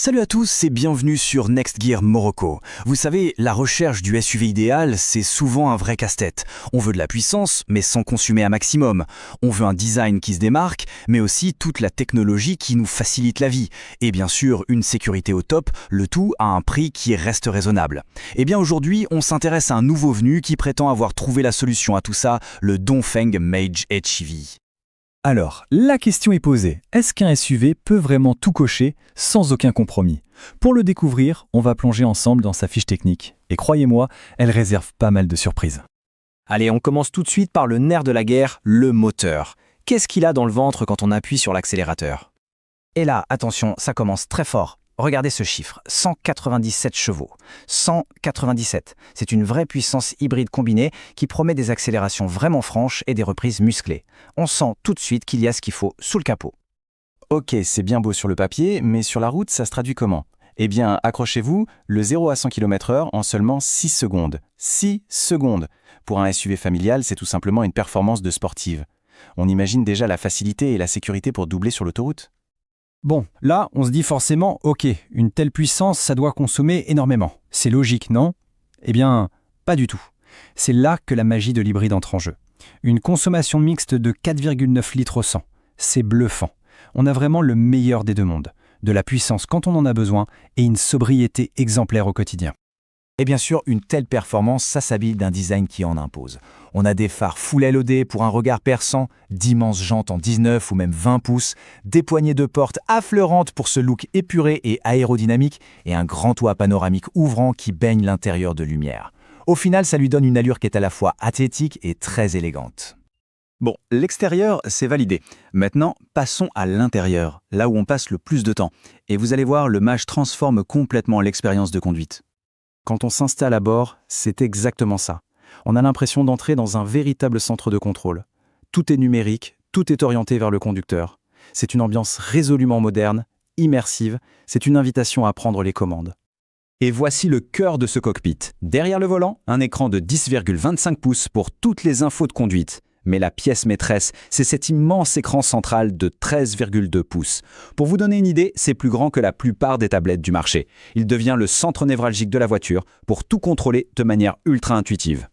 Salut à tous et bienvenue sur Next Gear Morocco. Vous savez, la recherche du SUV idéal, c'est souvent un vrai casse-tête. On veut de la puissance, mais sans consommer un maximum. On veut un design qui se démarque, mais aussi toute la technologie qui nous facilite la vie. Et bien sûr, une sécurité au top, le tout à un prix qui reste raisonnable. Et bien aujourd'hui, on s'intéresse à un nouveau venu qui prétend avoir trouvé la solution à tout ça, le Dongfeng Mage HEV. Alors, la question est posée, est-ce qu'un SUV peut vraiment tout cocher sans aucun compromis? Pour le découvrir, on va plonger ensemble dans sa fiche technique. Et croyez-moi, elle réserve pas mal de surprises. Allez, on commence tout de suite par le nerf de la guerre, le moteur. Qu'est-ce qu'il a dans le ventre quand on appuie sur l'accélérateur? Et là, attention, ça commence très fort. Regardez ce chiffre, 197 chevaux. 197, c'est une vraie puissance hybride combinée qui promet des accélérations vraiment franches et des reprises musclées. On sent tout de suite qu'il y a ce qu'il faut sous le capot. Ok, c'est bien beau sur le papier, mais sur la route, ça se traduit comment? Eh bien, accrochez-vous, le 0 à 100 km/h en seulement 6 secondes. 6 secondes! Pour un SUV familial, c'est tout simplement une performance de sportive. On imagine déjà la facilité et la sécurité pour doubler sur l'autoroute. Bon, là, on se dit forcément, ok, une telle puissance, ça doit consommer énormément. C'est logique, non? Eh bien, pas du tout. C'est là que la magie de l'hybride entre en jeu. Une consommation mixte de 4,9 litres au 100. C'est bluffant. On a vraiment le meilleur des deux mondes. De la puissance quand on en a besoin et une sobriété exemplaire au quotidien. Et bien sûr, une telle performance, ça s'habille d'un design qui en impose. On a des phares Full LED pour un regard perçant, d'immenses jantes en 19 ou même 20 pouces, des poignées de porte affleurantes pour ce look épuré et aérodynamique, et un grand toit panoramique ouvrant qui baigne l'intérieur de lumière. Au final, ça lui donne une allure qui est à la fois athlétique et très élégante. Bon, l'extérieur, c'est validé. Maintenant, passons à l'intérieur, là où on passe le plus de temps. Et vous allez voir, le Mage transforme complètement l'expérience de conduite. Quand on s'installe à bord, c'est exactement ça. On a l'impression d'entrer dans un véritable centre de contrôle. Tout est numérique, tout est orienté vers le conducteur. C'est une ambiance résolument moderne, immersive, c'est une invitation à prendre les commandes. Et voici le cœur de ce cockpit. Derrière le volant, un écran de 10,25 pouces pour toutes les infos de conduite. Mais la pièce maîtresse, c'est cet immense écran central de 13,2 pouces. Pour vous donner une idée, c'est plus grand que la plupart des tablettes du marché. Il devient le centre névralgique de la voiture pour tout contrôler de manière ultra intuitive.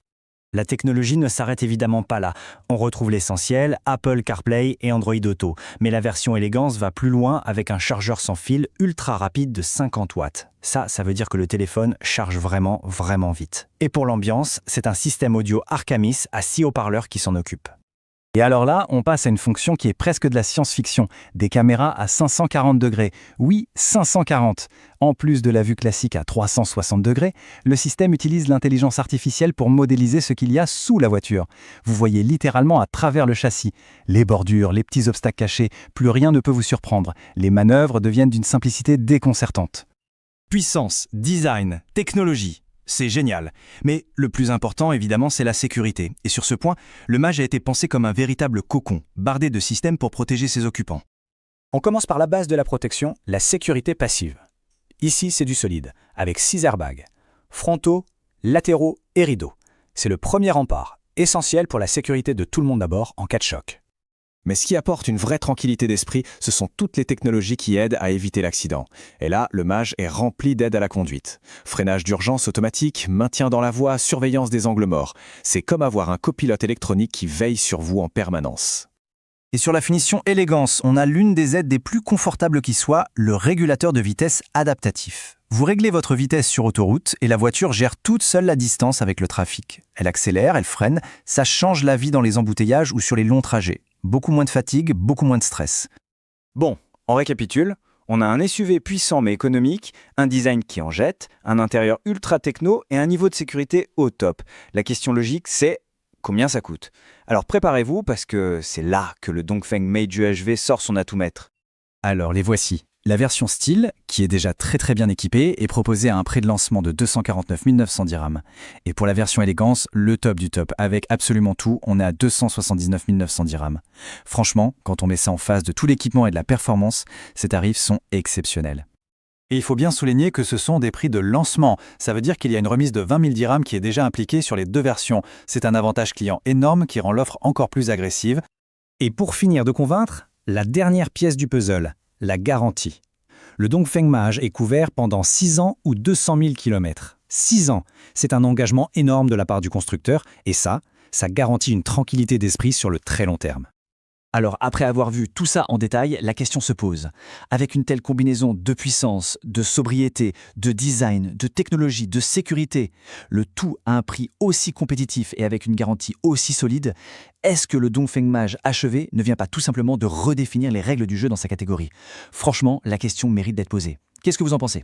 La technologie ne s'arrête évidemment pas là. On retrouve l'essentiel, Apple CarPlay et Android Auto. Mais la version élégance va plus loin avec un chargeur sans fil ultra rapide de 50 watts. Ça veut dire que le téléphone charge vraiment vite. Et pour l'ambiance, c'est un système audio Arcamis à 6 haut-parleurs qui s'en occupe. Et alors là, on passe à une fonction qui est presque de la science-fiction, des caméras à 540 degrés. Oui, 540. En plus de la vue classique à 360 degrés, le système utilise l'intelligence artificielle pour modéliser ce qu'il y a sous la voiture. Vous voyez littéralement à travers le châssis. Les bordures, les petits obstacles cachés, plus rien ne peut vous surprendre. Les manœuvres deviennent d'une simplicité déconcertante. Puissance, design, technologie. C'est génial. Mais le plus important, évidemment, c'est la sécurité. Et sur ce point, le Mage a été pensé comme un véritable cocon, bardé de systèmes pour protéger ses occupants. On commence par la base de la protection, la sécurité passive. Ici, c'est du solide, avec 6 airbags, frontaux, latéraux et rideaux. C'est le premier rempart, essentiel pour la sécurité de tout le monde à bord en cas de choc. Mais ce qui apporte une vraie tranquillité d'esprit, ce sont toutes les technologies qui aident à éviter l'accident. Et là, le Mage est rempli d'aides à la conduite. Freinage d'urgence automatique, maintien dans la voie, surveillance des angles morts. C'est comme avoir un copilote électronique qui veille sur vous en permanence. Et sur la finition élégance, on a l'une des aides des plus confortables qui soit, le régulateur de vitesse adaptatif. Vous réglez votre vitesse sur autoroute et la voiture gère toute seule la distance avec le trafic. Elle accélère, elle freine, ça change la vie dans les embouteillages ou sur les longs trajets. Beaucoup moins de fatigue, beaucoup moins de stress. Bon, on récapitule. On a un SUV puissant mais économique, un design qui en jette, un intérieur ultra techno et un niveau de sécurité au top. La question logique, c'est combien ça coûte? Alors préparez-vous parce que c'est là que le Dongfeng Mage HEV sort son atout maître. Alors les voici. La version style, qui est déjà très bien équipée, est proposée à un prix de lancement de 249 900 dirhams. Et pour la version élégance, le top du top, avec absolument tout, on est à 279 900 dirhams. Franchement, quand on met ça en face de tout l'équipement et de la performance, ces tarifs sont exceptionnels. Et il faut bien souligner que ce sont des prix de lancement. Ça veut dire qu'il y a une remise de 20 000 dirhams qui est déjà impliquée sur les deux versions. C'est un avantage client énorme qui rend l'offre encore plus agressive. Et pour finir de convaincre, la dernière pièce du puzzle, la garantie. Le Dongfeng Mage est couvert pendant 6 ans ou 200 000 km. 6 ans, c'est un engagement énorme de la part du constructeur, et ça garantit une tranquillité d'esprit sur le très long terme. Alors, après avoir vu tout ça en détail, la question se pose. Avec une telle combinaison de puissance, de sobriété, de design, de technologie, de sécurité, le tout à un prix aussi compétitif et avec une garantie aussi solide, est-ce que le Dongfeng Mage achevé ne vient pas tout simplement de redéfinir les règles du jeu dans sa catégorie? Franchement, la question mérite d'être posée. Qu'est-ce que vous en pensez?